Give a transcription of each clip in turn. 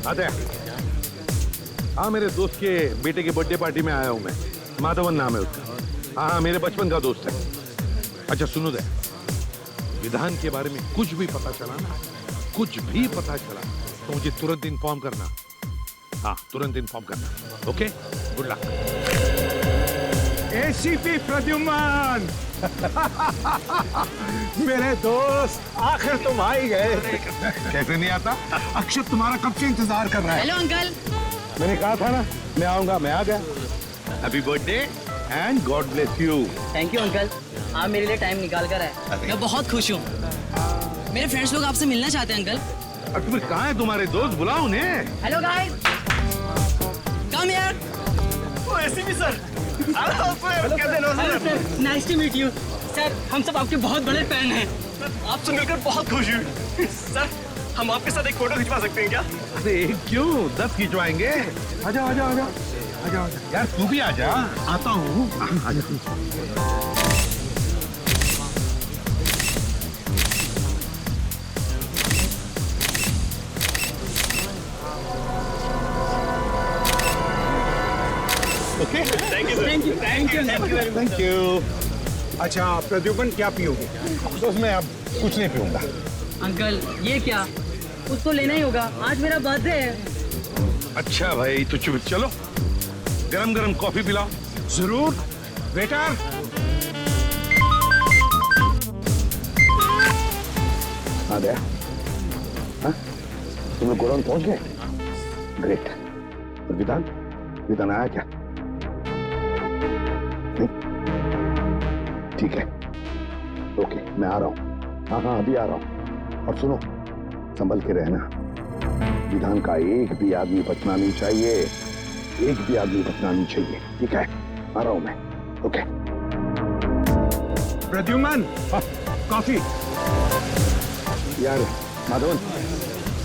आते हैं। हाँ, मेरे दोस्त के बेटे के बर्थडे पार्टी में आया हूँ मैं। माधवन नाम है उसका। हाँ, मेरे बचपन का दोस्त है। अच्छा सुनो दे, विधान के बारे में कुछ भी पता चला ना, कुछ भी पता चला तो मुझे तुरंत इन्फॉर्म करना। हाँ, तुरंत इन्फॉर्म करना। Okay, good luck. ACP Pradyumna मेरे दोस्त, आखिर तुम आ ही गए। कैसे नहीं आता? अक्षत तुम्हारा कब से इंतजार कर रहा है। Hello uncle. मैंने कहा था ना मैं आऊंगा, मैं आ गया। Happy birthday and God bless you. Thank you uncle, आप मेरे लिए टाइम निकाल कर आए। मैं बहुत खुश हूँ। मेरे फ्रेंड्स लोग आपसे मिलना चाहते हैं अंकल। और तुम्हें कहाँ है तुम्हारे दोस्त? बुलाओ उन्हें। Hello guys, come here. Oh ACP sir, nice to meet you sir. हम सब आपके बहुत बड़े फैन हैं। आपसे मिलकर बहुत खुश हुई। सर, हम आपके साथ एक फोटो खिंचवा सकते हैं क्या? अरे क्यों, 10 खिंचवाएंगे। आजा आजा आजा आजा आजा। यार तू भी आजा। आता हूँ। Okay, thank you thank you very much. Thank you. अच्छा प्रद्युम्न, क्या पियोगे? दोस्त मैं अब कुछ नहीं पीऊंगा। अंकल ये क्या, कुछ तो लेना ही होगा, आज मेरा बर्थडे है। अच्छा भाई, तो चुप चलो, गरम गरम कॉफी पिलाओ। जरूर बेटा। आ गया? हाँ? तुम लोग गोडाउन पहुंच गए? ग्रेट। और विधान, विधान आया क्या? नहीं? ठीक है, ओके, मैं आ रहा हूँ। हाँ हाँ, अभी आ रहा हूँ। और सुनो, संभल के रहना। विधान का एक भी आदमी बचना नहीं चाहिए, एक भी आदमी बचना नहीं चाहिए। ठीक है, आ रहा हूँ मैं। ओके। प्रद्युम्न, कॉफी। यार माधवन,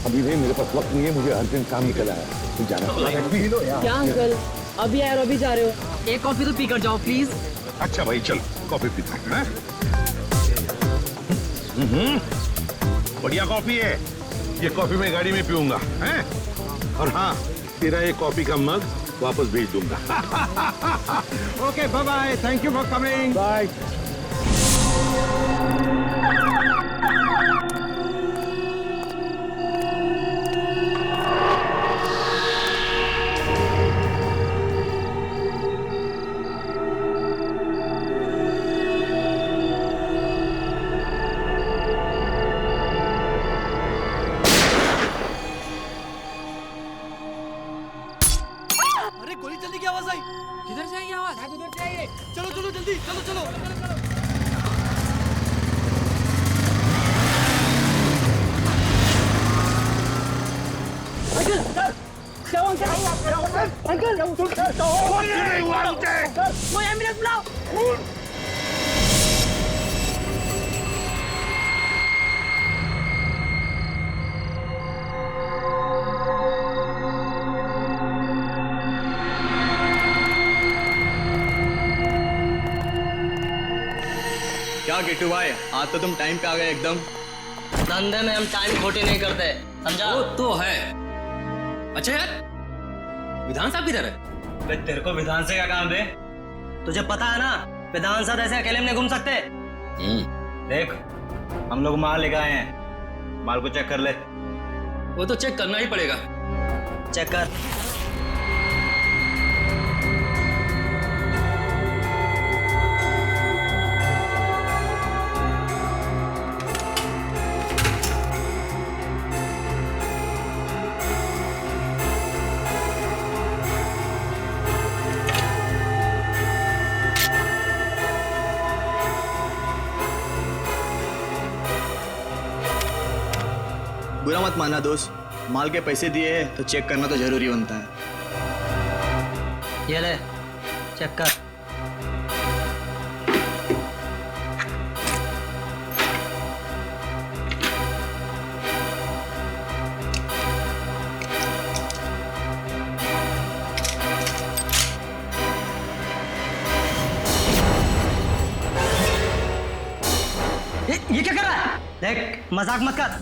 अभी भी मेरे पास वक्त नहीं है, मुझे अर्जेंट काम निकला है, तो जाना पड़ेगा। क्या अंकल, अभी आए और अभी जा रहे हो? एक कॉफी तो पी कर जाओ प्लीज। अच्छा भाई चलो, कॉफी पीते हैं। बढ़िया कॉफी है ये। कॉफी मैं गाड़ी में पीऊंगा हैं? और हाँ, तेरा ये कॉफी का मग वापस भेज दूंगा। Okay, bye bye. Thank you for coming. Bye. अरे गोली चलने की आवाज आई। किधर से आई आवाज? शायद उधर से आई है। चलो चलो जल्दी, चलो चलो। अंकल सर, क्या हुआ अंकल? अंकल वो एम्बुलेंस बुलाओ। क्या किट्टू भाई, आज तो तुम टाइम पे आ गए एकदम। धंधे में हम टाइम खोटी नहीं करते, समझा? वो तो है। अच्छा यार, विधान साहब किधर है? बे, तेरे को विधान से क्या काम बे? तुझे पता है ना, विधान साहब ऐसे अकेले में नहीं घूम सकते। देख, हम लोग माल लेकर आए हैं, माल को चेक कर ले। वो तो चेक करना ही पड़ेगा। चेक कर। बुरा मत मानना दोस्त, माल के पैसे दिए हैं तो चेक करना तो जरूरी बनता है। ये ले, चेक कर। ये क्या कर रहा है? देख, मजाक मत कर।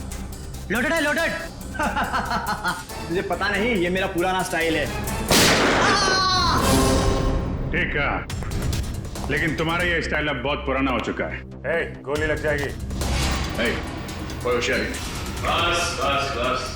लोडेड है, लोडेड। मुझे पता नहीं, ये मेरा पुराना स्टाइल है। ठीक है, लेकिन तुम्हारा ये स्टाइल अब बहुत पुराना हो चुका है। गोली लग जाएगी। कोई होशियारी नहीं। बस बस बस।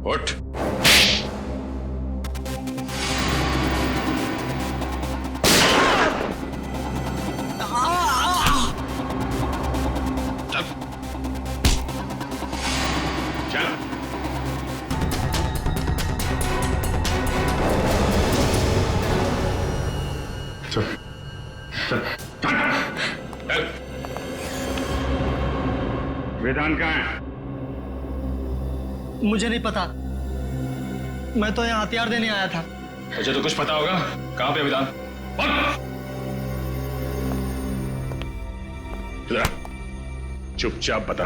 उठ। चल। विधान कहाँ है? मुझे नहीं पता, मैं तो यहाँ हथियार देने आया था। मुझे तो कुछ पता होगा। कहाँ पे विधान? चुपचाप बता,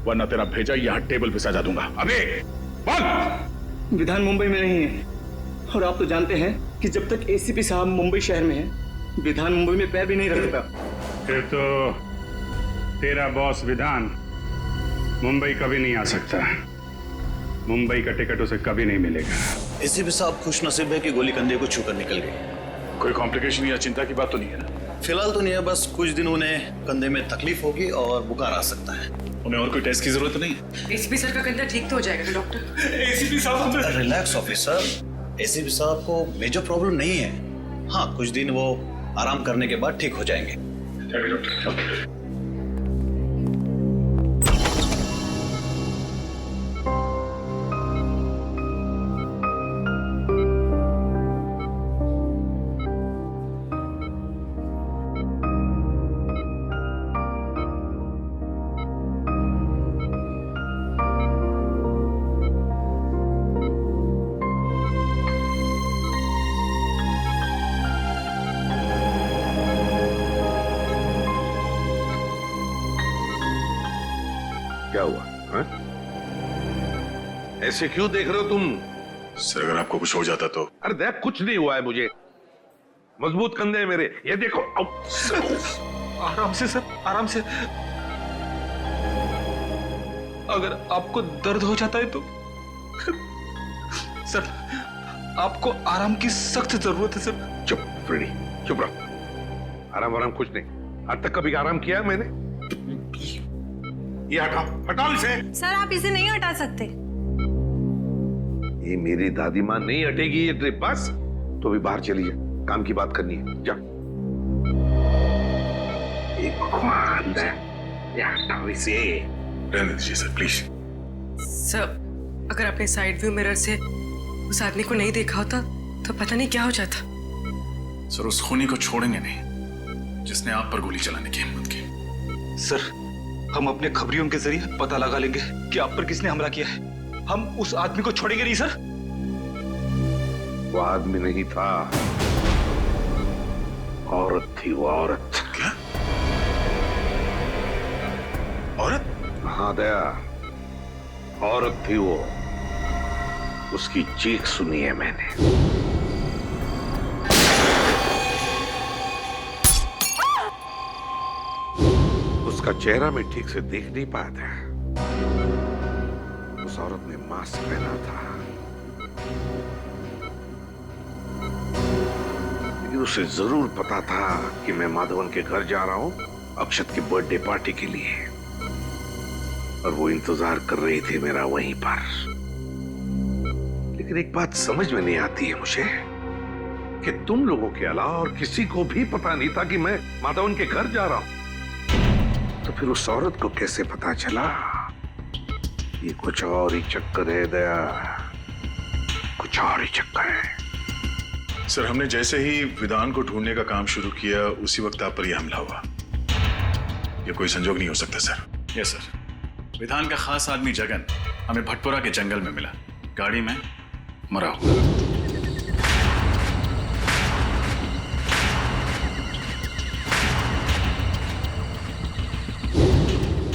वरना तेरा भेजा यहाँ टेबल पे सजा दूंगा। अबे बोल। विधान मुंबई में नहीं है, और आप तो जानते हैं कि जब तक एसीपी साहब मुंबई शहर में है, विधान मुंबई में पैर भी नहीं रखता। फिर तो तेरा बॉस विधान मुंबई कभी नहीं आ सकता। मुंबई का टिकट उसे कभी नहीं मिलेगा। एसीपी साहब खुश नसीब है कि गोली कंधे को छूकर निकल गई। कोई कॉम्प्लिकेशन या चिंता की बात तो नहीं है ना? फिलहाल तो नहीं है, बस कुछ दिन उन्हें कंधे में तकलीफ होगी और बुखार आ सकता है। उन्हें और कोई टेस्ट की जरूरत नहीं है। एसीपी सर का कंधा ठीक तो हो जाएगा डॉक्टर। एसीपी साहब रिलैक्स ऑफिसर, एसीपी साहब को मेजर प्रॉब्लम नहीं है। हाँ, कुछ दिन वो आराम करने के बाद ठीक हो जाएंगे। क्या हुआ हा? ऐसे क्यों देख रहे हो तुम? सर, अगर आपको कुछ हो जाता तो? अरे देख, कुछ नहीं हुआ है मुझे। मजबूत कंधे हैं मेरे, ये देखो। आराम से सर, आराम से। अगर आपको दर्द हो जाता है तो सर, आपको आराम की सख्त जरूरत है सर। चुप फ्रेडी, चुप रहो। आराम कुछ नहीं। आज तक कभी आराम किया मैंने? ये हटाओ इसे। सर आप इसे नहीं हटा सकते। ये मेरी दादी माँ नहीं हटेगी ये ट्रिप। बस तो भी बाहर चली जा, काम की बात करनी है। जा। ये भगवान है, ये हटाओ इसे। रहने दीजिए सर, प्लीज। सर अगर आपने साइड व्यू मिरर से उस आदमी को नहीं देखा होता तो पता नहीं क्या हो जाता। सर, उस खूनी को छोड़ेंगे नहीं जिसने आप पर गोली चलाने की हिम्मत की। सर, हम अपने खबरियों के जरिए पता लगा लेंगे कि आप पर किसने हमला किया है। हम उस आदमी को छोड़ेंगे नहीं सर। वो आदमी नहीं था, औरत थी वो औरत। क्या? औरत? हाँ दया, औरत थी वो। उसकी चीख सुनी है मैंने। उसका चेहरा मैं ठीक से देख नहीं पाया था। उस औरत ने मास्क पहना था, लेकिन उसे जरूर पता था कि मैं माधवन के घर जा रहा हूं अक्षत की बर्थडे पार्टी के लिए, और वो इंतजार कर रही थी मेरा वहीं पर। लेकिन एक बात समझ में नहीं आती है मुझे कि तुम लोगों के अलावा और किसी को भी पता नहीं था कि मैं माधवन के घर जा रहा हूं। तो फिर उस औरत को कैसे पता चला? ये कुछ और ही चक्कर है दया, कुछ और ही चक्कर है। सर, हमने जैसे ही विधान को ढूंढने का काम शुरू किया उसी वक्त आप पर यह हमला हुआ। ये कोई संजोग नहीं हो सकता सर। यस सर, विधान का खास आदमी जगन हमें भटपुरा के जंगल में मिला, गाड़ी में मरा हुआ।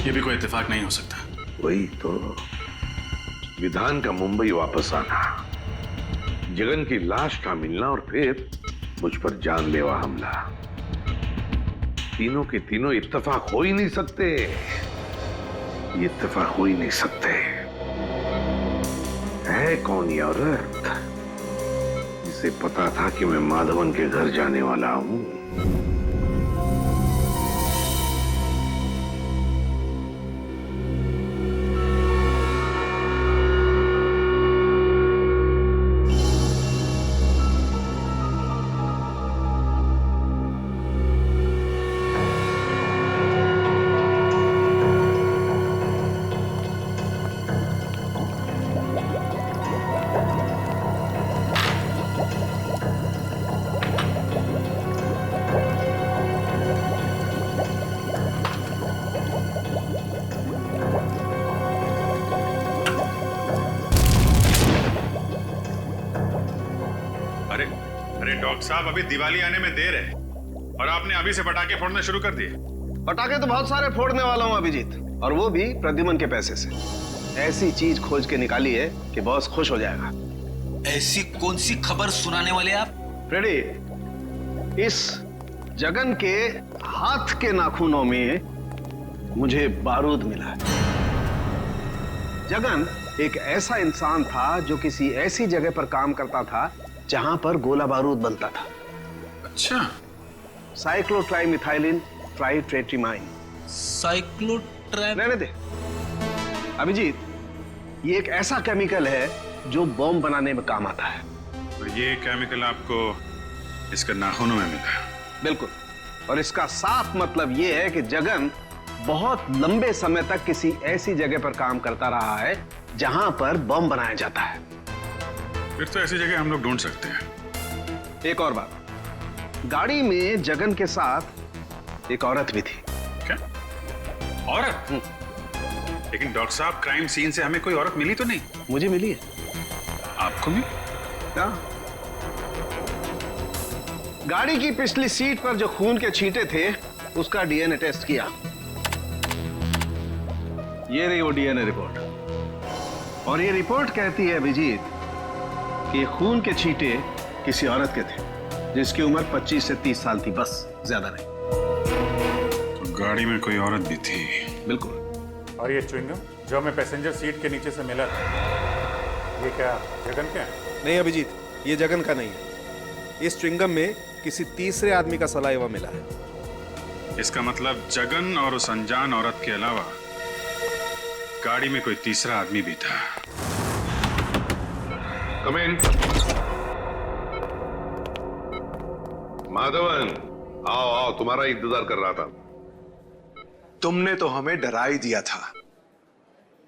ये भी कोई इत्तेफाक नहीं हो सकता। वही तो, विधान का मुंबई वापस आना, जगन की लाश का मिलना और फिर मुझ पर जानलेवा हमला, तीनों के तीनों इत्तेफाक हो ही नहीं सकते। ये इत्तेफाक हो ही नहीं सकते। है कौन ये औरत जिसे पता था कि मैं माधवन के घर जाने वाला हूं? अरे डॉक्टर साहब, अभी दिवाली आने में देर है और आपने अभी से पटाखे फोड़ने शुरू कर दिए। पटाखे तो बहुत सारे फोड़ने वाला हूं अभिजीत, और वो भी प्रद्युमन के पैसे से। ऐसी चीज खोज के निकाली है कि बॉस खुश हो जाएगा। ऐसी कौन सी खबर सुनाने वाले आप? फ्रेडी, इस जगन के हाथ के नाखूनों में मुझे बारूद मिला है। जगन एक ऐसा इंसान था जो किसी ऐसी जगह पर काम करता था जहां पर गोला बारूद बनता था। अच्छा, साइक्लोट्राइमिथाइलिन ट्राइट्रेटिमाइन। रहने दे अभिजीत, ये एक ऐसा केमिकल है जो बॉम्ब बनाने में काम आता है। और ये केमिकल आपको इसके नाखूनों में मिला? बिल्कुल, और इसका साफ मतलब ये है कि जगन बहुत लंबे समय तक किसी ऐसी जगह पर काम करता रहा है जहां पर बम बनाया जाता है। फिर तो ऐसी जगह हम लोग ढूंढ सकते हैं। एक और बात, गाड़ी में जगन के साथ एक औरत भी थी। क्या औरत? लेकिन डॉक्टर साहब, क्राइम सीन से हमें कोई औरत मिली तो नहीं? मुझे मिली है। आपको भी? क्या? गाड़ी की पिछली सीट पर जो खून के छींटे थे उसका डीएनए टेस्ट किया। ये रही वो डीएनए रिपोर्ट, और ये रिपोर्ट कहती है अभिजीत कि ये खून के छींटे किसी औरत के थे जिसकी उम्र 25 से 30 साल थी, बस, ज्यादा नहीं। तो गाड़ी में कोई औरत भी थी? बिल्कुल। और ये च्युइंगम जो हमें पैसेंजर सीट के नीचे से मिला था, ये क्या जगन का है? नहीं अभिजीत, ये जगन का नहीं है। इस च्युइंगम में किसी तीसरे आदमी का सलाइवा मिला है। इसका मतलब जगन और उस अनजान औरत के अलावा गाड़ी में कोई तीसरा आदमी भी था। Come in. माधवन, आओ आओ, तुम्हारा इंतजार कर रहा था। तुमने तो हमें डरा ही दिया था।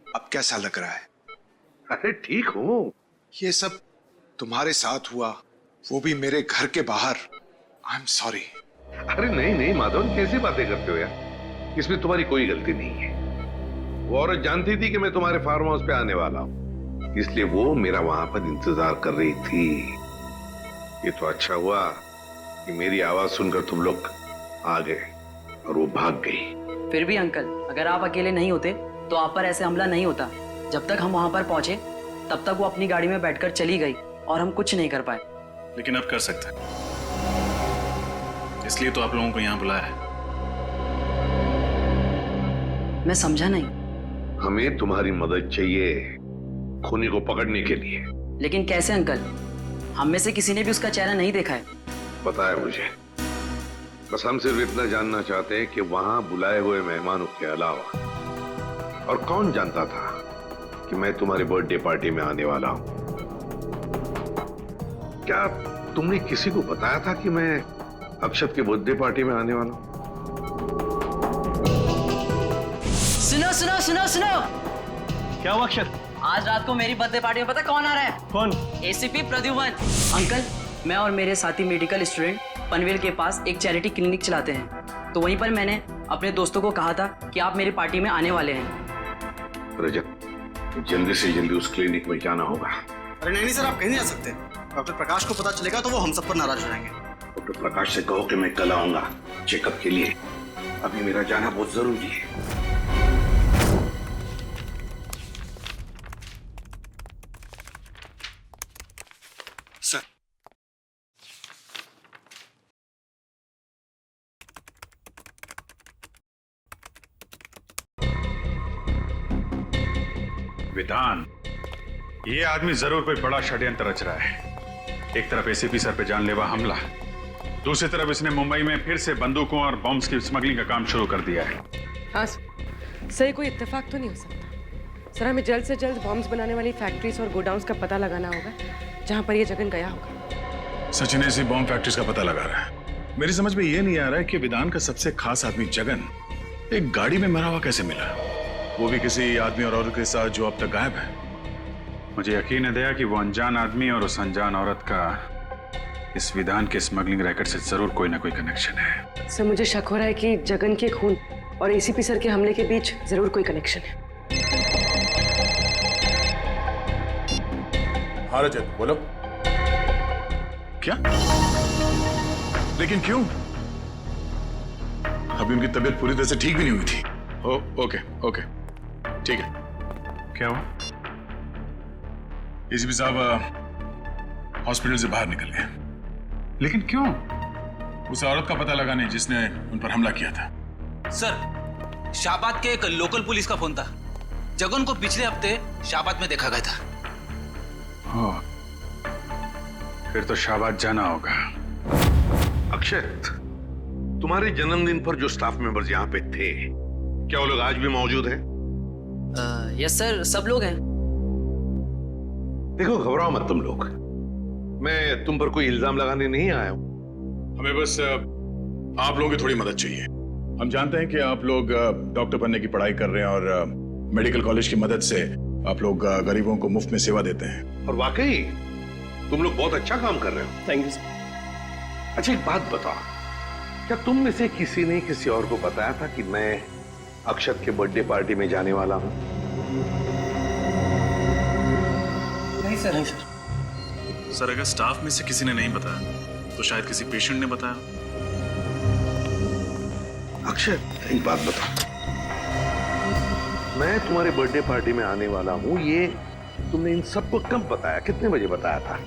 अब कैसा लग रहा है? अरे ठीक हूं। ये सब तुम्हारे साथ हुआ, वो भी मेरे घर के बाहर। I am sorry. अरे नहीं नहीं माधवन, कैसी बातें करते हो यार, इसमें तुम्हारी कोई गलती नहीं है। वो औरत जानती थी कि मैं तुम्हारे फार्म हाउस पे आने वाला हूं, इसलिए वो मेरा वहां पर इंतजार कर रही थी। ये तो अच्छा हुआ कि मेरी आवाज सुनकर तुम लोग आ गए और वो भाग गई। फिर भी अंकल, अगर आप अकेले नहीं होते तो आप पर ऐसे हमला नहीं होता। जब तक हम वहां पर पहुंचे तब तक वो अपनी गाड़ी में बैठकर चली गई और हम कुछ नहीं कर पाए। लेकिन अब कर सकते हैं, इसलिए तो आप लोगों को यहां बुलाया है। मैं समझा नहीं। हमें तुम्हारी मदद चाहिए खूनी को पकड़ने के लिए। लेकिन कैसे अंकल? हम में से किसी ने भी उसका चेहरा नहीं देखा है। पता है मुझे, बस हम सिर्फ इतना जानना चाहते हैं कि वहां बुलाए हुए मेहमानों के अलावा और कौन जानता था कि मैं तुम्हारी बर्थडे पार्टी में आने वाला हूं। क्या तुमने किसी को बताया था कि मैं अक्षत के बर्थडे पार्टी में आने वाला हूं? सुनो सुनो सुनो सुनो, क्या हुआ अक्षत? आज रात को मेरी बर्थडे पार्टी में पता कौन आ रहा है? कौन? एसीपी प्रद्युमन। अंकल, मैं और मेरे साथी मेडिकल स्टूडेंट पनवेल के पास एक चैरिटी क्लिनिक चलाते हैं, तो वहीं पर मैंने अपने दोस्तों को कहा था कि आप मेरी पार्टी में आने वाले हैं। रजत, जल्दी से जल्दी उस क्लिनिक में जाना होगा। अरे नहीं सर, आप कहीं नहीं जा सकते। डॉक्टर प्रकाश को पता चलेगा तो वो हम सब पर नाराज हो जाएंगे। डॉक्टर प्रकाश से कहो कि मैं कल आऊंगा चेकअप के लिए। अभी मेरा जाना बहुत जरूरी है। सर, विधान, ये आदमी जरूर कोई बड़ा षड्यंत्र रच रहा है। एक तरफ एसीपी सर पे जानलेवा हमला, दूसरी तरफ इसने मुंबई में फिर से बंदूकों और बॉम्ब्स की स्मगलिंग का काम शुरू कर दिया है। हाँ सर, कोई इत्तेफाक तो नहीं हो सकता। सर, हमें जल्द से जल्द बॉम्ब्स बनाने वाली फैक्ट्रीज और गोडाउन्स का पता लगाना होगा जहाँ पर ये जगन गया होगा। सचिन ऐसी बॉम्ब फैक्ट्रीज का पता लगा रहा है। मेरी समझ में ये नहीं आ रहा है कि विधान का सबसे खास आदमी जगन एक गाड़ी में मरा हुआ कैसे मिला, वो भी किसी आदमी और औरत के साथ जो अब तक गायब है। मुझे यकीन है दया कि वो अनजान आदमी और उस अनजान औरत का इस विधान के स्मगलिंग रैकेट से जरूर कोई ना कोई कनेक्शन है। सर, मुझे शक हो रहा है कि जगन के खून और एसीपी सर के हमले के बीच जरूर कोई कनेक्शन है। हाँ रजत, बोलो। क्या? लेकिन क्यों? अभी उनकी तबीयत पूरी तरह से ठीक भी नहीं हुई थी। ओके ओके, ठीक है। क्या हुआ? एसीपी साहब हॉस्पिटल से बाहर निकल गए। लेकिन क्यों? उस औरत का पता लगाने जिसने उन पर हमला किया था। सर, शाहबाद के एक लोकल पुलिस का फोन था। जगन को पिछले हफ्ते शाहबाद में देखा गया था। फिर तो शाहबाद जाना होगा। अक्षत, तुम्हारे जन्मदिन पर जो स्टाफ मेंबर्स यहाँ पे थे, क्या वो लोग आज भी मौजूद हैं? यस सर, सब लोग हैं। देखो, घबराओ मत तुम लोग। मैं तुम पर कोई इल्जाम लगाने नहीं आया हूं। हमें बस आप लोगों की थोड़ी मदद चाहिए। हम जानते हैं कि आप लोग डॉक्टर बनने की पढ़ाई कर रहे हैं और मेडिकल कॉलेज की मदद से आप लोग गरीबों को मुफ्त में सेवा देते हैं। और वाकई तुम लोग बहुत अच्छा काम कर रहे हो। Thank you sir. अच्छा, एक बात बताओ, क्या तुम में से किसी ने किसी और को बताया था कि मैं अक्षत के बर्थडे पार्टी में जाने वाला हूं? नहीं सर। नहीं सर। सर, अगर स्टाफ में से किसी ने नहीं बताया तो शायद किसी पेशेंट ने बताया। अक्षत, एक बात बताओ, मैं तुम्हारे बर्थडे पार्टी में आने वाला हूं, ये तुमने इन सबको कब बताया? कितने बजे बताया था?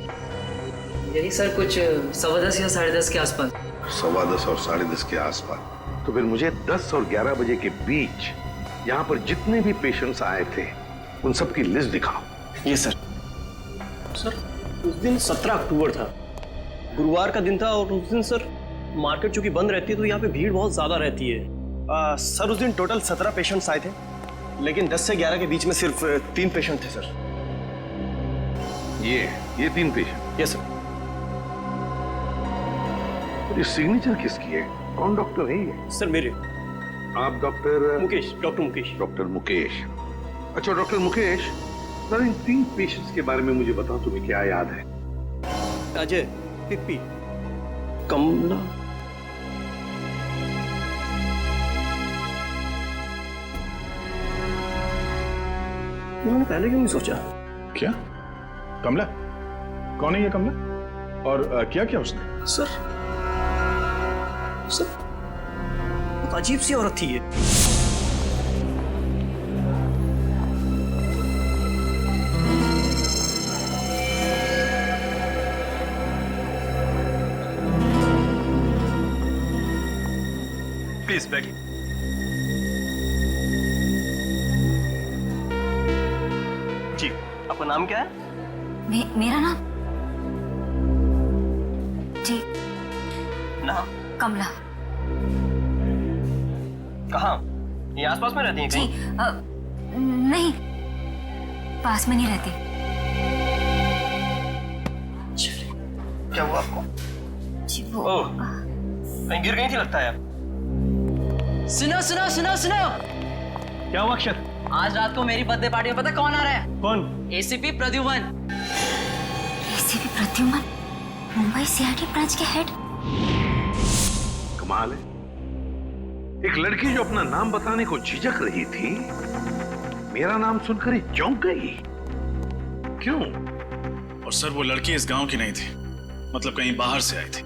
यही सर, कुछ 10:15 या 10:30 के आसपास। 10:15 और 10:30 के आसपास। तो फिर मुझे 10 और 11 बजे के बीच यहाँ पर जितने भी पेशेंट्स आए थे उन सब की लिस्ट दिखाओ। ये सर। सर, उस दिन 17 अक्टूबर था, गुरुवार का दिन था, और उस दिन सर मार्केट चूंकि बंद रहती है तो यहाँ पे भीड़ बहुत ज्यादा रहती है। सर, उस दिन टोटल 17 पेशेंट्स आए थे, लेकिन 10 से 11 के बीच में सिर्फ 3 पेशेंट थे सर। ये 3 पेशेंट? Yes sir. ये सिग्नेचर किसकी है? कौन डॉक्टर है ये? सर, मेरे। आप doctor Mukesh, doctor Mukesh. Doctor Mukesh. अच्छा डॉक्टर मुकेश, सर इन 3 पेशेंट्स के बारे में मुझे बताओ, तुम्हें क्या याद है? अजय, पिप्पी, कमला। उन्होंने पहले क्यों नहीं सोचा? क्या? कमला? कौन है ये कमला? और क्या किया उसने? सर, बहुत अजीब सी औरत थी ये। प्लीज बैठिए। नाम क्या है? मेरा नाम जी नाम कमला। कहाँ? ये आसपास में रहती हैं जी कहीं? नहीं, पास में नहीं रहती। क्या हुआ आपको? जी वो ओह, कहीं गिर गई थी लगता है। सुनो सुनो सुनो सुनो, क्या हुआ अक्षर? आज रात को मेरी बर्थडे पार्टी में पता कौन आ रहा है? कौन? ACP Pradyuman. ACP Pradyuman, Mumbai CID branch के हेड। कमाल है, एक लड़की जो अपना नाम बताने को झिझक रही थी, मेरा नाम सुनकर ही चौंक गई। क्यों? और सर वो लड़की इस गांव की नहीं थी, मतलब कहीं बाहर से आई थी।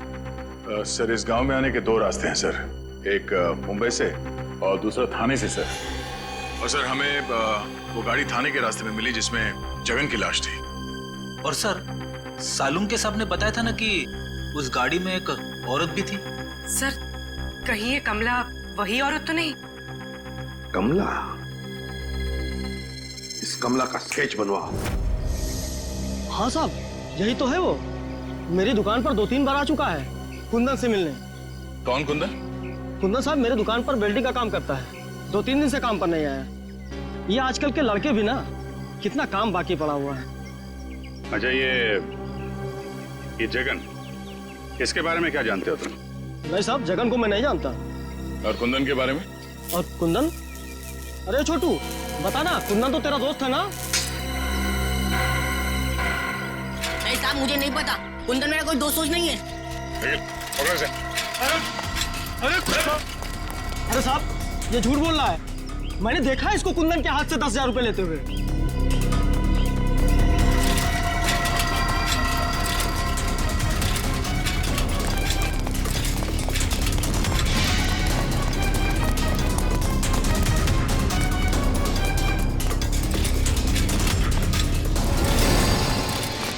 सर इस गांव में आने के दो रास्ते हैं सर, एक मुंबई से और दूसरा थाने से सर। और सर हमें वो गाड़ी थाने के रास्ते में मिली जिसमें जगन की लाश थी। और सर सालुम के साहब ने बताया था ना कि उस गाड़ी में एक औरत भी थी। सर कहीं ये कमला वही औरत तो नहीं? कमला? इस कमला का स्केच बनवाओ। हाँ साहब, यही तो है वो। मेरी दुकान पर 2-3 बार आ चुका है कुंदन से मिलने। कौन कुंदन? कुंदन साहब मेरे दुकान पर वेल्डिंग का काम करता है, 2-3 दिन से काम पर नहीं आया। ये आजकल के लड़के भी ना, कितना काम बाकी पड़ा हुआ है। अच्छा ये जगन, इसके बारे में क्या जानते हो तुम? नहीं साहब, जगन को मैं नहीं जानता। और कुंदन के बारे में? और कुंदन? अरे छोटू बता ना, कुंदन तो तेरा दोस्त है ना? नहीं साहब, मुझे नहीं पता, कुंदन मेरा कोई दोस्त नहीं है। अरे साहब ये झूठ बोल रहा है, मैंने देखा है इसको कुंदन के हाथ से 10,000 रुपए लेते हुए।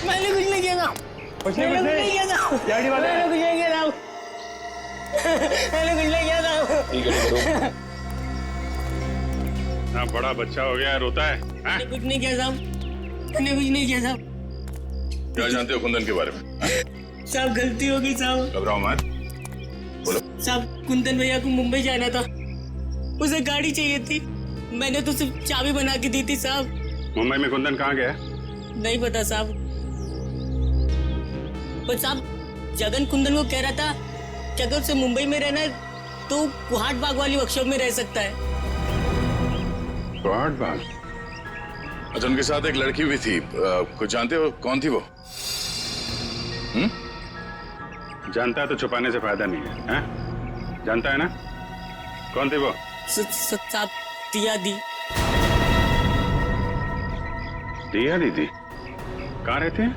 मैंने कुछ नहीं किया था। कुछ नहीं किया था। मैंने कुछ नहीं किया था। मैंने कुछ नहीं किया था। ना बड़ा बच्चा हो गया रोता है। मैंने कुछ नहीं किया साहब, मैंने कुछ नहीं किया साहब। क्या जानते हो कुंदन के बारे में? साहब गलती हो गई साहब। घबराओ मत, बोलो। साहब कुंदन भैया को मुंबई जाना था, उसे गाड़ी चाहिए थी, मैंने तो सिर्फ चाबी बना के दी थी साहब। मुंबई में कुंदन कहाँ गया? नहीं पता साहब, पर साहब जगन कुंदन को कह रहा था कि अगर उसे मुंबई में रहना है तो कुहाट बाग वाली वर्कशॉप में रह सकता है। कुहाट बाग? अच्छा, उनके साथ एक लड़की भी थी, कुछ जानते हो कौन थी वो? जानता है तो छुपाने से फायदा नहीं है, हैं? जानता है ना कौन थी वो? साहब दिया दी। दिया दीदी कहाँ रहते हैं?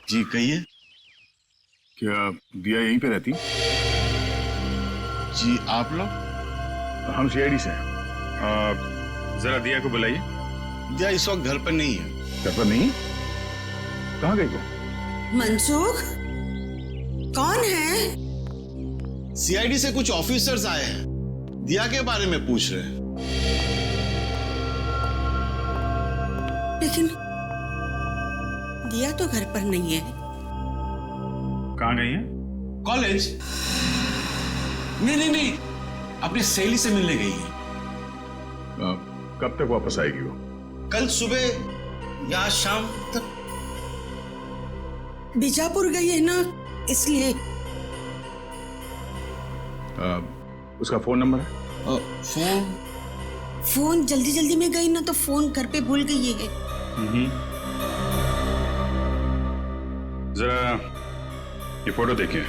जी कहिए। क्या दिया यहीं पे रहती? जी आप लोग? हम सीआईडी से हैं। जरा दिया को बुलाइए। दिया इस वक्त घर पर नहीं है। घर पर नहीं? कहाँ गई वो? मनसुख, कौन है? सीआईडी से कुछ ऑफिसर्स आए हैं, दिया के बारे में पूछ रहे हैं। लेकिन दिया तो घर पर नहीं है। कहाँ गई है? कॉलेज? नहीं, अपनी सहेली से मिलने गई है। कब तक वापस आएगी वो? कल सुबह या शाम तक। बीजापुर गई है ना, इसलिए। उसका फोन नंबर है? फोन जल्दी जल्दी में गई ना तो फोन घर पे भूल गई है। जरा ये फोटो देखिए।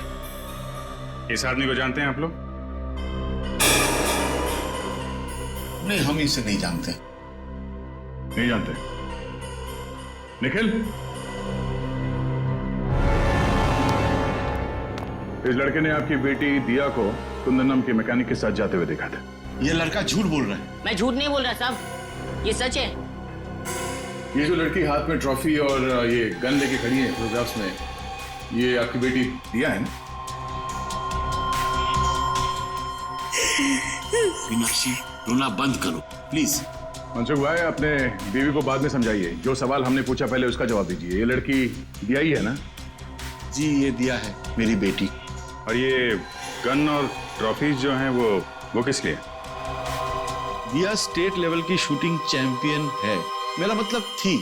इस आदमी को जानते हैं आप लोग? नहीं, हम इसे नहीं जानते। नहीं जानते? निखिल, इस लड़के ने आपकी बेटी दिया को कुंदन नाम के मैकेनिक के साथ जाते हुए देखा था। ये लड़का झूठ बोल रहा है। मैं झूठ नहीं बोल रहा साहब, ये सच है। ये जो लड़की हाथ में ट्रॉफी और ये गन लेके खड़ी है फोटोग्राफ्स में, ये आपकी बेटी दिया है ना? मीनाक्षी, रोना बंद करो प्लीज। मनसुख भाई, अपने बीवी को बाद में समझाइए। जो सवाल हमने पूछा पहले उसका जवाब दीजिए। ये लड़की दिया ही है ना? जी, ये दिया है, मेरी बेटी। और ये गन और ट्रॉफीज जो हैं वो किस लिए? दिया स्टेट लेवल की शूटिंग चैंपियन है, मेरा मतलब थी।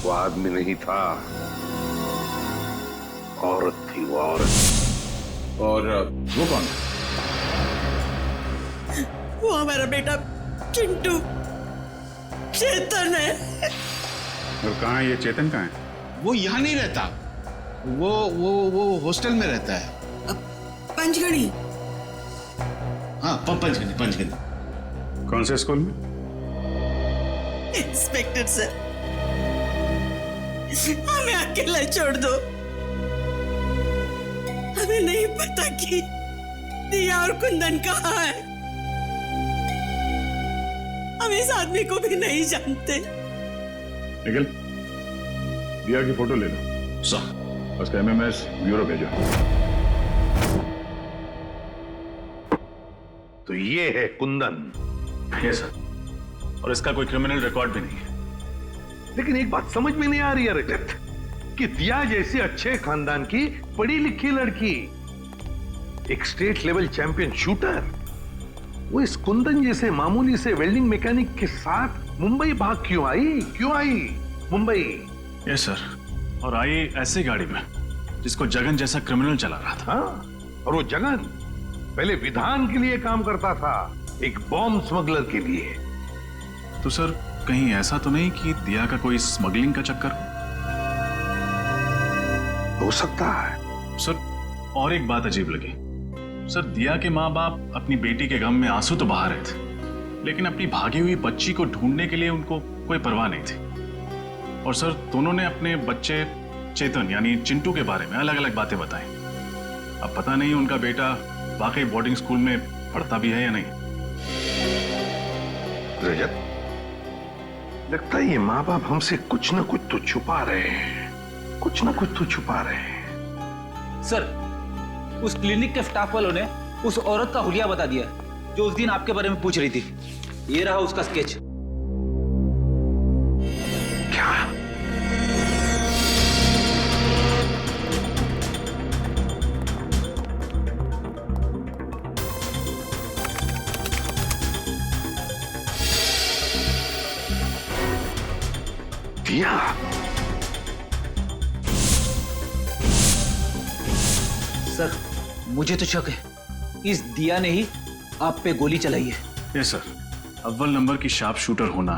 वो आदमी नहीं था, औरत थी वो औरत। और वो कौन? वो हमारा बेटा चिंटू, चेतन है। और कहाँ है ये चेतन? कहाँ है? वो यहाँ नहीं रहता, वो हॉस्टल में रहता है। पंचगढ़ी। हाँ, पंचगढ़ी। कौन से स्कूल में? इंस्पेक्टर सर, हमें अकेला छोड़ दो। हमें नहीं पता कि दिया और कुंदन कहाँ है। हम इस आदमी को भी नहीं जानते। निखिल, दिया की फोटो ले लो। सर। उसका एमएमएस ब्यूरो भेजो। तो ये है कुंदन। ये सर। और इसका कोई क्रिमिनल रिकॉर्ड भी नहीं है। लेकिन एक बात समझ में नहीं आ रही है रजत, कि दिया जैसी अच्छे खानदान की पढ़ी लिखी लड़की, एक स्टेट लेवल चैंपियन शूटर, वो इस कुंदन जैसे मामूली से वेल्डिंग मैकेनिक के साथ मुंबई भाग क्यों आई मुंबई? Yes sir. और आई ऐसी गाड़ी में जिसको जगन जैसा क्रिमिनल चला रहा था। हाँ, और वो जगन पहले विधान के लिए काम करता था, एक बॉम्ब स्मगलर के लिए। तो सर, कहीं ऐसा तो नहीं कि दिया का कोई स्मगलिंग का चक्कर हो सकता है सर। और एक बात अजीब लगी सर, दिया के माँ बाप अपनी बेटी के गम में आंसू तो बहा रहे थे, लेकिन अपनी भागी हुई बच्ची को ढूंढने के लिए उनको कोई परवाह नहीं थी। और सर, दोनों ने अपने बच्चे चेतन यानी चिंटू के बारे में अलग अलग बातें बताई। अब पता नहीं उनका बेटा वाकई बोर्डिंग स्कूल में पढ़ता भी है या नहीं। रजत, लगता है ये माँ बाप हमसे कुछ न कुछ तो छुपा रहे हैं, सर, उस क्लिनिक के स्टाफ वालों ने उस औरत का हुलिया बता दिया जो उस दिन आपके बारे में पूछ रही थी। ये रहा उसका स्केच। क्या? दिया? सर, मुझे तो शक है इस दिया ने ही आप पे गोली चलाई है। Yes sir. अव्वल नंबर की शार्प शूटर होना,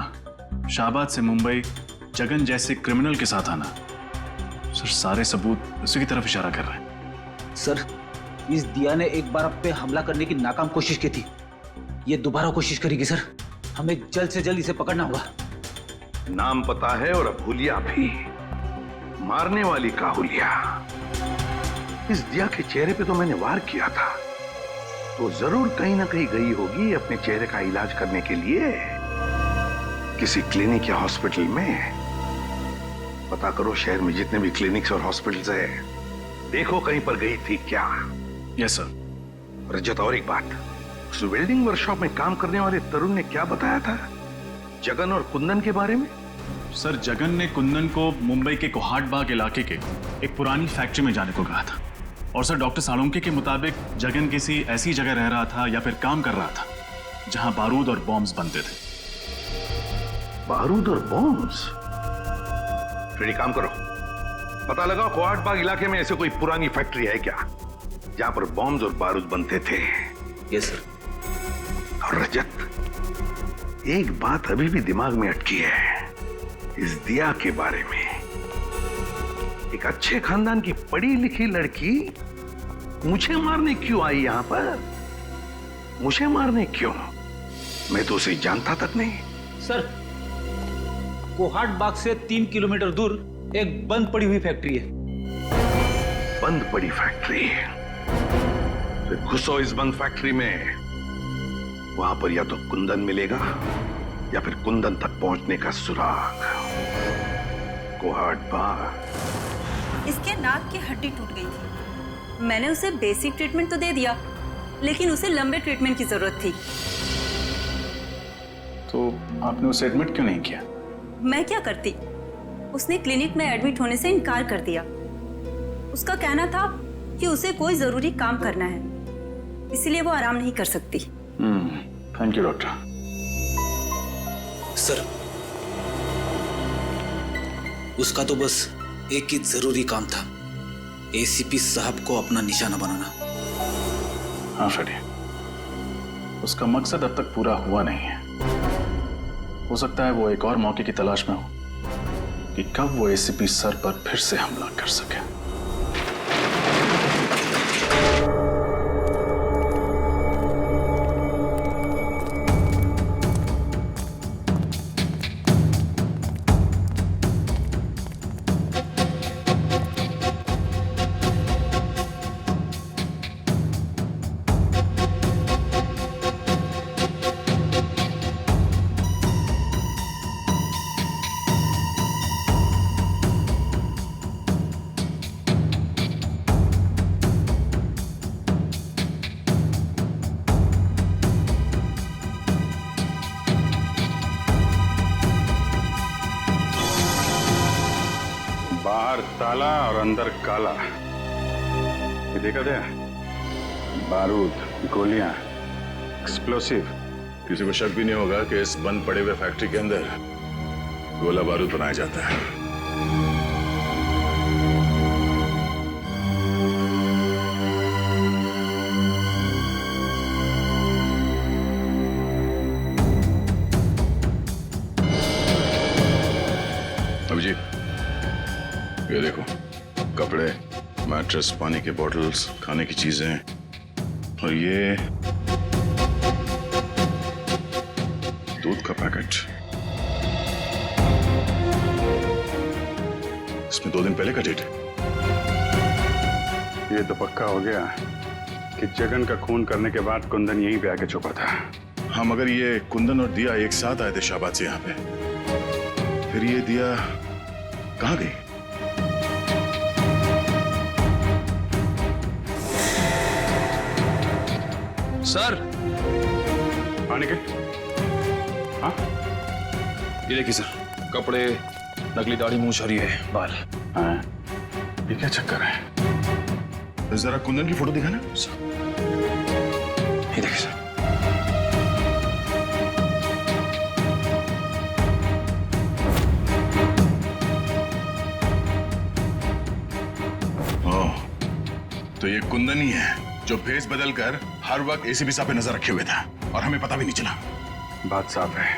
शाहबाद से मुंबई जगन जैसे क्रिमिनल के साथ आना, सर सारे सबूत उसी की तरफ इशारा कर रहे हैं। सर, इस दिया ने एक बार आप पे हमला करने की नाकाम कोशिश की थी, ये दोबारा कोशिश करेगी सर। हमें जल्द से जल्द इसे पकड़ना होगा। नाम पता है और अब हुलिया भी, मारने वाली का हुलिया। इस दिया के चेहरे पे तो मैंने वार किया था, तो जरूर कहीं ना कहीं गई होगी अपने चेहरे का इलाज करने के लिए किसी क्लिनिक या हॉस्पिटल में। पता करो शहर में जितने भी क्लिनिक्स और हॉस्पिटल्स है, देखो कहीं पर गई थी क्या। Yes sir. रजत, और एक बात, उस वेल्डिंग वर्कशॉप में काम करने वाले तरुण ने क्या बताया था जगन और कुंदन के बारे में? सर, जगन ने कुंदन को मुंबई के कोहाट बाग इलाके के एक पुरानी फैक्ट्री में जाने को कहा था। और सर, डॉक्टर साळुंके के मुताबिक जगन किसी ऐसी जगह रह रहा था या फिर काम कर रहा था जहां बारूद और बॉम्ब्स बनते थे। बारूद और बॉम्ब्स? फिर एक काम करो, पता लगाओ कोहाट बाग इलाके में ऐसे कोई पुरानी फैक्ट्री है क्या जहां पर बॉम्ब्स और बारूद बनते थे। Yes sir. और रजत, एक बात अभी भी दिमाग में अटकी है इस दिया के बारे में। एक अच्छे खानदान की पढ़ी लिखी लड़की मुझे मारने क्यों आई यहां पर? मुझे मारने क्यों? मैं तो उसे जानता तक नहीं। सर, कोहाट बाग से 3 किलोमीटर दूर एक बंद पड़ी हुई फैक्ट्री है। बंद पड़ी फैक्ट्री? फिर घुसो इस बंद फैक्ट्री में, वहां पर या तो कुंदन मिलेगा या फिर कुंदन तक पहुंचने का सुराग। कुहाड़ बा। इसके नाक की हड्डी टूट गई थी। मैंने उसे बेसिक ट्रीटमेंट तो दे दिया, लेकिन उसे लंबे ट्रीटमेंट की जरूरत थी। तो आपने उसे एडमिट क्यों नहीं किया? मैं क्या करती? उसने क्लिनिक में एडमिट होने से इनकार कर दिया। उसका कहना था कि उसे कोई जरूरी काम करना है, इसलिए वो आराम नहीं कर सकती। Thank you doctor. सर, उसका तो बस एक ही जरूरी काम था, एसीपी साहब को अपना निशाना बनाना। हाँ फ्रेडी, उसका मकसद अब तक पूरा हुआ नहीं है। हो सकता है वो एक और मौके की तलाश में हो कि कब वो एसीपी सर पर फिर से हमला कर सके। बाहर ताला और अंदर काला। ये देखा था? बारूद, गोलियां, एक्सप्लोसिव। किसी को शक भी नहीं होगा कि इस बंद पड़े हुए फैक्ट्री के अंदर गोला बारूद बनाया जाता है। अभिजीत, ये देखो, कपड़े, मैट्रेस, पानी के बॉटल्स, खाने की चीजें, और ये दूध का पैकेट। इसमें 2 दिन पहले का डेट है। ये तो पक्का हो गया कि जगन का खून करने के बाद कुंदन यहीं पे आके छुपा था। हाँ, मगर ये कुंदन और दिया एक साथ आए थे शाहबाद से यहाँ पे। फिर ये दिया कहाँ गई? सर, हाँ निकल। हाँ, ये देखिए सर, कपड़े, नकली दाढ़ी, मूंछ और ये बाल। हाँ, ये क्या चक्कर है? जरा कुंदन की फोटो दिखाना। ये देखिए सर। तो ये कुंदन ही है जो भेस बदलकर हर वक्त एसीपी साहब पे नजर रखे हुए था और हमें पता भी नहीं चला। बात साफ है,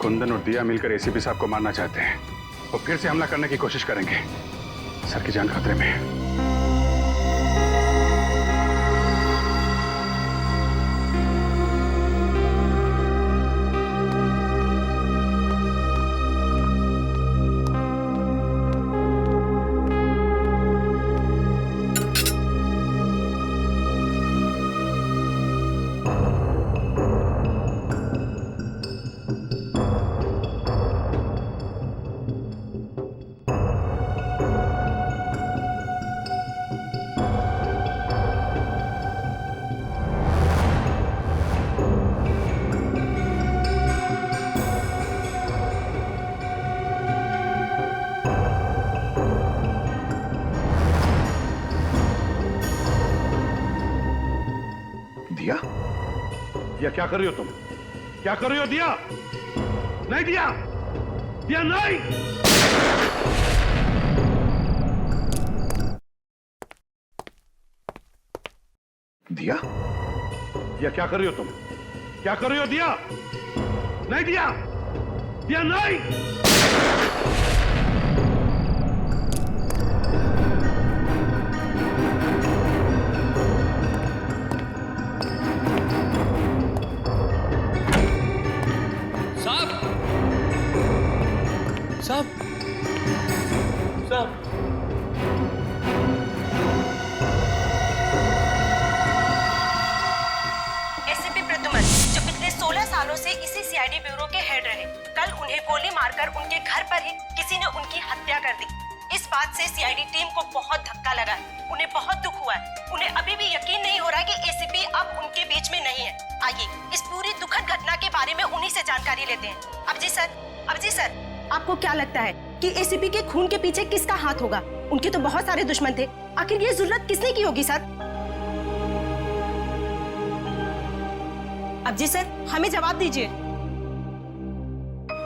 कुंदन और दिया मिलकर एसीपी साहब को मारना चाहते हैं। वो फिर से हमला करने की कोशिश करेंगे। सर की जान खतरे में है। दिया? दिया क्या कर रही हो तुम? क्या कर रही हो दिया? नहीं दिया, दिया नहीं। दिया? दिया क्या कर रही हो तुम? क्या कर रही हो दिया? नहीं दिया, दिया नहीं। साहब, साहब, एसीपी प्रद्युमन, जो पिछले 16 सालों से इसी सीआईडी ब्यूरो के हेड रहे। कल उन्हें गोली मारकर उनके घर पर ही किसी ने उनकी हत्या कर दी। इस बात से सीआईडी टीम को बहुत धक्का लगा है, उन्हें बहुत दुख हुआ है। उन्हें अभी भी यकीन नहीं हो रहा कि एसीपी अब उनके बीच में नहीं है। आइए इस पूरी दुखद घटना के बारे में उन्हीं से जानकारी लेते हैं। अबजी सर, आपको क्या लगता है कि एसीपी के खून के पीछे किसका हाथ होगा? उनके तो बहुत सारे दुश्मन थे, आखिर ये जुर्रत किसने की होगी सर? अबजी सर, हमें जवाब दीजिए।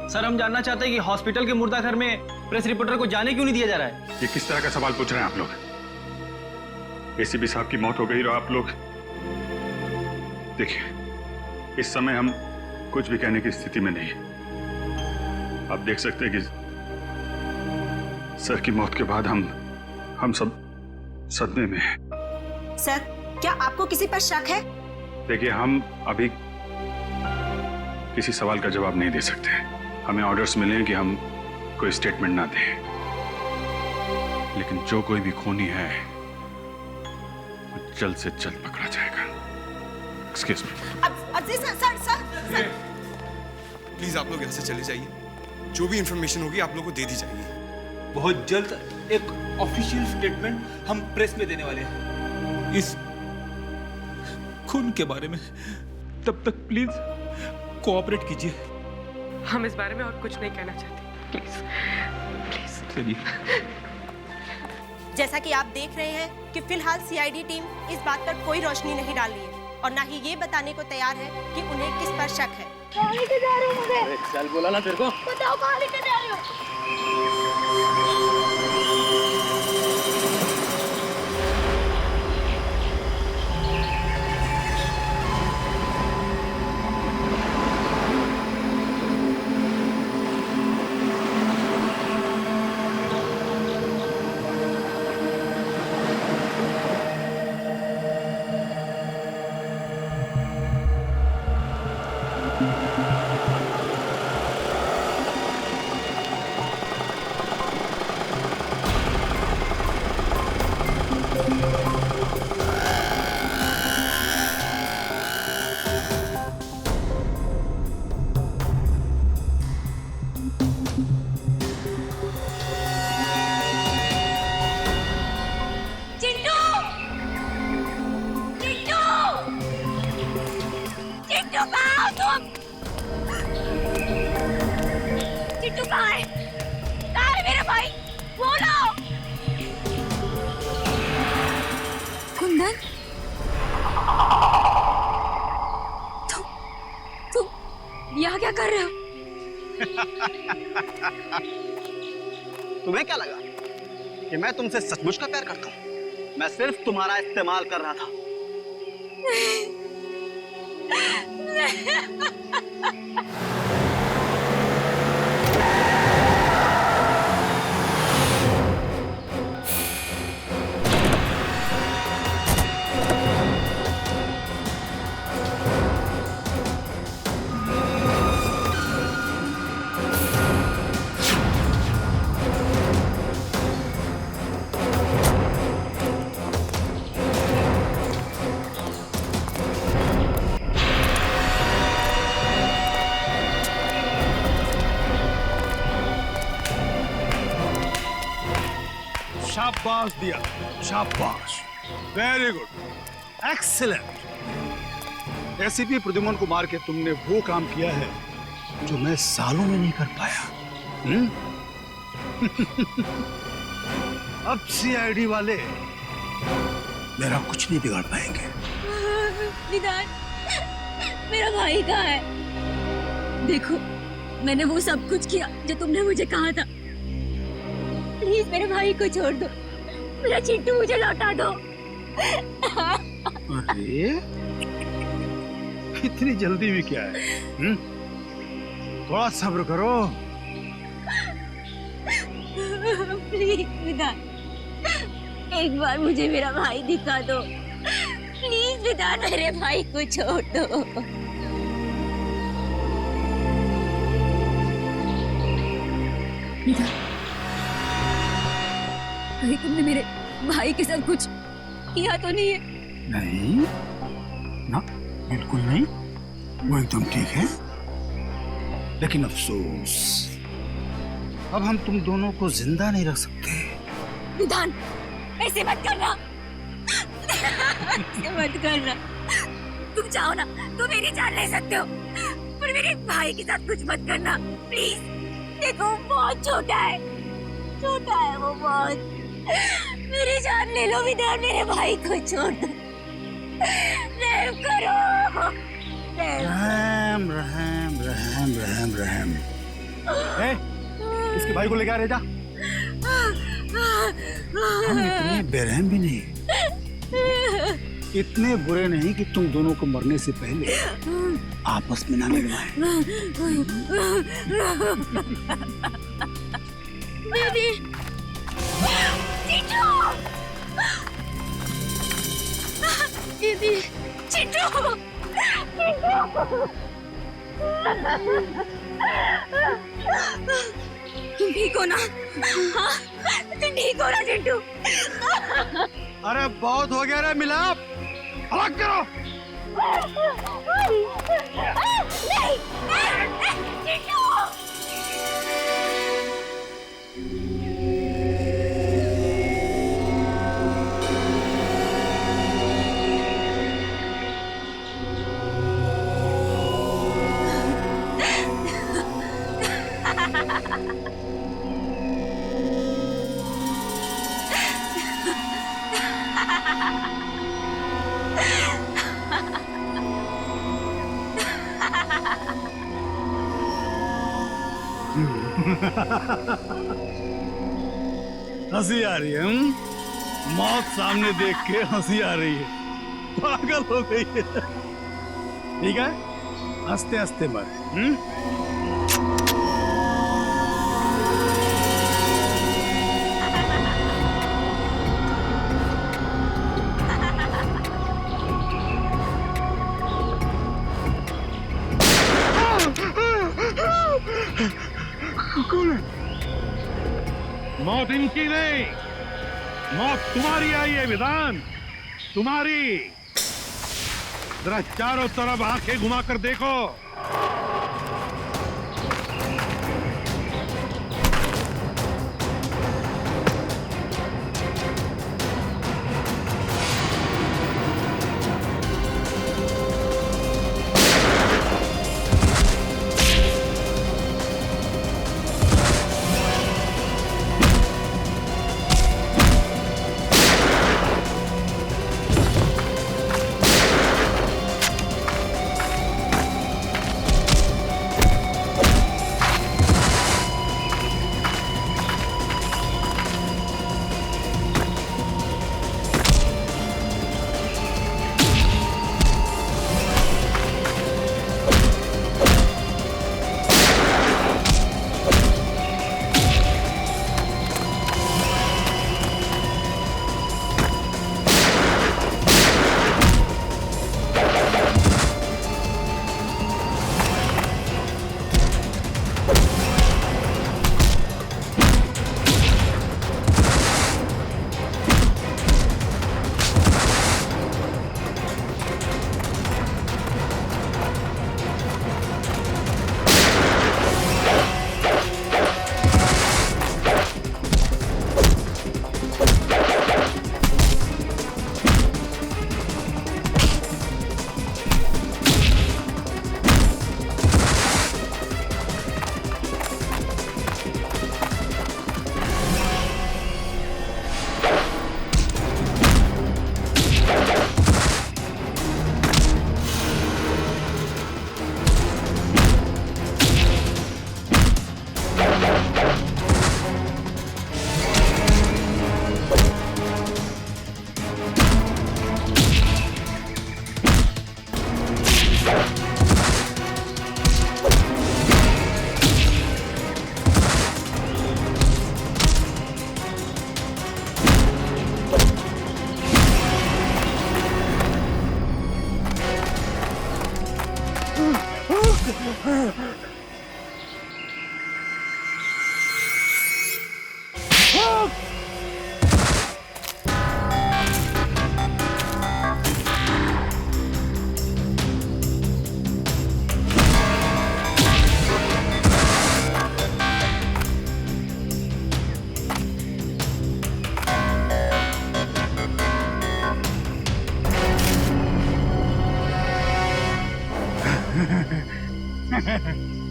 सर, हम जानना चाहते हैं कि हॉस्पिटल के मुर्दा घर में प्रेस रिपोर्टर को जाने क्यों नहीं दिया जा रहा है? ये किस तरह का सवाल पूछ रहे हैं आप लोग? एसीपी साहब की मौत हो गई और आप लोग देखिए, इस समय हम कुछ भी कहने की स्थिति में नहीं। आप देख सकते हैं कि सर की मौत के बाद हम सब सदमे में हैं। सर, क्या आपको किसी पर शक है? देखिए, हम अभी किसी सवाल का जवाब नहीं दे सकते। हमें ऑर्डर्स मिले हैं कि हम कोई स्टेटमेंट ना दें, लेकिन जो कोई भी खूनी है वो जल्द से जल्द पकड़ा जाएगा। Excuse me. अब सर प्लीज आप लोग यहाँ से चले जाइए। जो भी इंफॉर्मेशन होगी आप लोगों को दे दी जाएगी। बहुत जल्द एक ऑफिशियल स्टेटमेंट हम प्रेस में देने वाले हैं इस खून के बारे में। तब तक प्लीज कोऑपरेट कीजिए। हम इस बारे में और कुछ नहीं कहना चाहते, प्लीज। चलिए। जैसा कि आप देख रहे हैं कि फिलहाल सीआईडी टीम इस बात पर कोई रोशनी नहीं डाल रही है और ना ही ये बताने को तैयार है कि उन्हें किस पर शक है। कहाँ लेके जा रहे हो मुझे? चल, बोला ना तेरे को। बताओ कहाँ लेके जा रहे हो? चिट्टू कहाँ है? कहाँ है मेरा भाई? बोलो। कुंदन, तुम यहाँ क्या कर रहे हो? तुम्हें क्या लगा कि मैं तुमसे सचमुच का प्यार करता हूँ? मैं सिर्फ तुम्हारा इस्तेमाल कर रहा था। शाबाश दिया, शाबाश, very good, excellent. ACP Pradyuman को मार के तुमने वो काम किया है जो मैं सालों में नहीं कर पाया। अब सीआईडी वाले मेरा कुछ नहीं बिगाड़ पाएंगे। विधान, मेरा भाई कहाँ है? देखो, मैंने वो सब कुछ किया जो तुमने मुझे कहा था। प्लीज मेरे भाई को छोड़ दो, मेरा चिट्टू मुझे लौटा दो। अरे, इतनी जल्दी भी क्या है? थोड़ा सब्र करो। प्लीज विधान, एक बार मुझे मेरा भाई दिखा दो। प्लीज विधान, मेरे भाई को छोड़ दो। विधान, कहीं तुमने मेरे भाई के साथ कुछ किया तो नहीं है? नहीं ना, बिल्कुल नहीं, वो एकदम ठीक है। लेकिन अफसोस, अब हम तुम दोनों को जिंदा नहीं रख सकते। विधान, ऐसे मत करना। ऐसे मत करना। तुम चाहो ना तो मेरी जान ले सकते हो, पर मेरे भाई के साथ कुछ मत करना प्लीज। देखो बहुत छोटा है वो बहुत। मेरी जान ले लो विधान, मेरे भाई को छोड़ दो। रहम करो। रहम रहम रहम रहम रहम। इसके भाई को लेके आ रहे जा। हम इतने बेरहम भी नहीं, इतने बुरे नहीं कि तुम दोनों को मरने से पहले आपस में ना मिलवाएं। बेबी, चिंटू, दीदी, चिंटू, तुम ठीक हो ना? हाँ, तुम ठीक हो ना चिंटू? अरे बहुत हो गया रे मिलाप, अलग करो। नहीं, चिंटू। हंसी आ रही है। मौत सामने देख के हंसी आ रही है, पागल हो गई है। ठीक है, हंसते हंसते मर। मौत इनकी नहीं, मौत तुम्हारी आई है विधान, तुम्हारी। जरा चारों तरफ आंखें घुमाकर देखो।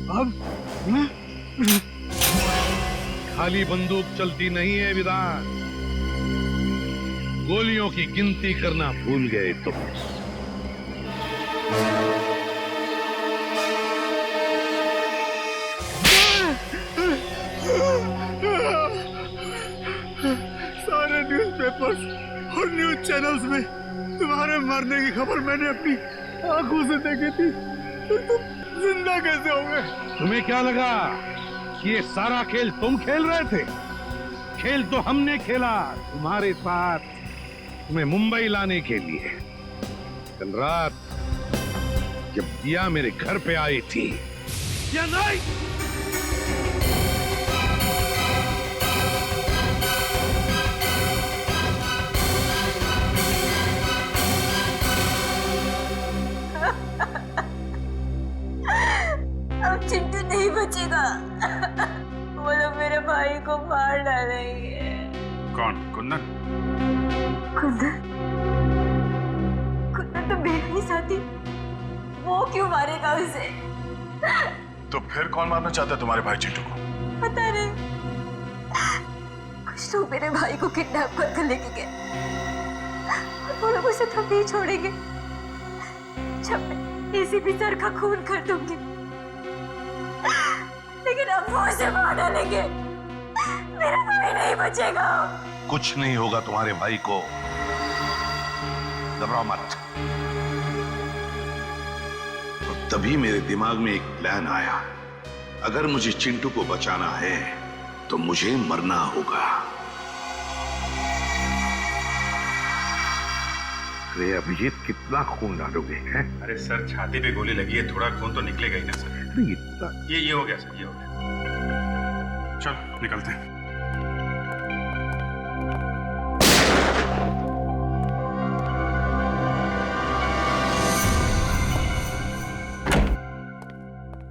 अब खाली बंदूक चलती नहीं है विधान, गोलियों की गिनती करना भूल गए तुम। सारे न्यूज़पेपर्स और न्यूज़ चैनल्स में तुम्हारे मरने की खबर मैंने अपनी आंखों से देखी थी, तो तुम जिंदा कैसे हो गए? तुम्हें क्या लगा कि ये सारा खेल तुम खेल रहे थे? खेल तो हमने खेला तुम्हारे साथ, तुम्हें मुंबई लाने के लिए। कल रात जब दिया मेरे घर पे आई थी या नहीं? अब चिंटू नहीं बचेगा। वो लोग मेरे भाई को मार डालेंगे। कौन? कुंदन? कुंदन? कुंदन तो मेरा ही साथी, वो क्यों मारेगा उसे? तो फिर कौन मारना चाहता है तुम्हारे भाई चिंटू को? पता नहीं, कुछ लोग मेरे भाई को किडनैप करके लेके गए। वो लोग उसे तभी छोड़ेंगे जब मैं एसीपी सर का खून कर दूंगी, लेकिन अब वो उसे मार डालेंगे। मेरा भाई नहीं बचेगा। कुछ नहीं होगा तुम्हारे भाई को, घबराओ मत। तो तभी मेरे दिमाग में एक प्लान आया, अगर मुझे चिंटू को बचाना है तो मुझे मरना होगा। अरे अभिजीत, कितना खून डालोगे हैं? अरे सर, छाती पे गोली लगी है, थोड़ा खून तो निकलेगा ही ना सर। इतना ये हो गया सर, ये हो गया। चल निकलते हैं।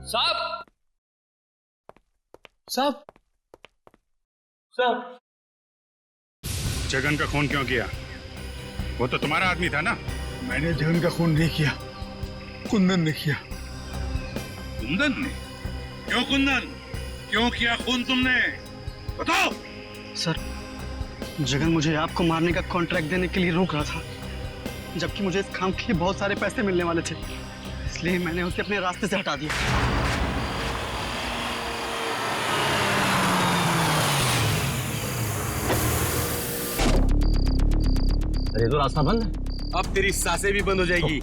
साहब, साहब, साहब, जगन का खून क्यों किया? वो तो तुम्हारा आदमी था ना? मैंने जगन का खून नहीं किया, कुंदन ने किया। कुंदन ने? क्यों कुंदन? क्यों किया खून तुमने? बताओ। सर, जगन मुझे आपको मारने का कॉन्ट्रैक्ट देने के लिए रोक रहा था, जबकि मुझे इस काम के लिए बहुत सारे पैसे मिलने वाले थे, इसलिए मैंने उसे अपने रास्ते से हटा दिया। अरे तो रास्ता बंद है। अब तेरी सांसें भी बंद हो जाएगी।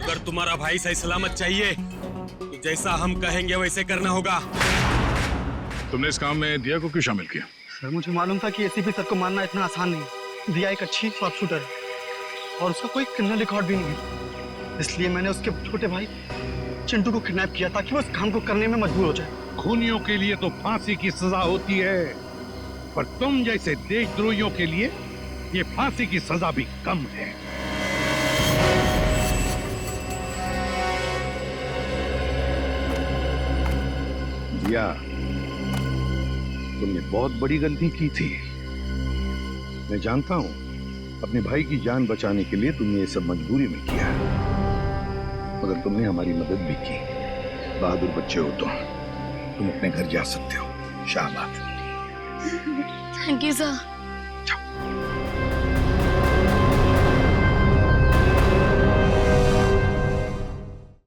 अगर तुम्हारा भाई सही सलामत चाहिए तो जैसा हम कहेंगे वैसे करना होगा। तुमने इस काम में दिया को क्यों शामिल किया? सर, मुझे मालूम था कि एसीपी सर को मारना इतना आसान नहीं। दिया एक अच्छी शॉर्ट शूटर है और उसका कोई क्रिमिनल रिकॉर्ड भी नहीं, इसलिए मैंने उसके छोटे भाई चिंटू को किडनैप किया ताकि वो इस काम को करने में मजबूर हो जाए। खूनियों के लिए तो फांसी की सजा होती है, पर तुम जैसे देशद्रोहियों के लिए ये फांसी की सजा भी कम है। दिया, तुमने बहुत बड़ी गलती की थी। मैं जानता हूं, अपने भाई की जान बचाने के लिए तुमने ये सब मजबूरी में किया, मगर तुमने हमारी मदद भी की। बहादुर बच्चे हो तुम अपने घर जा सकते हो। शाबाश। Thank you sir. जाओ।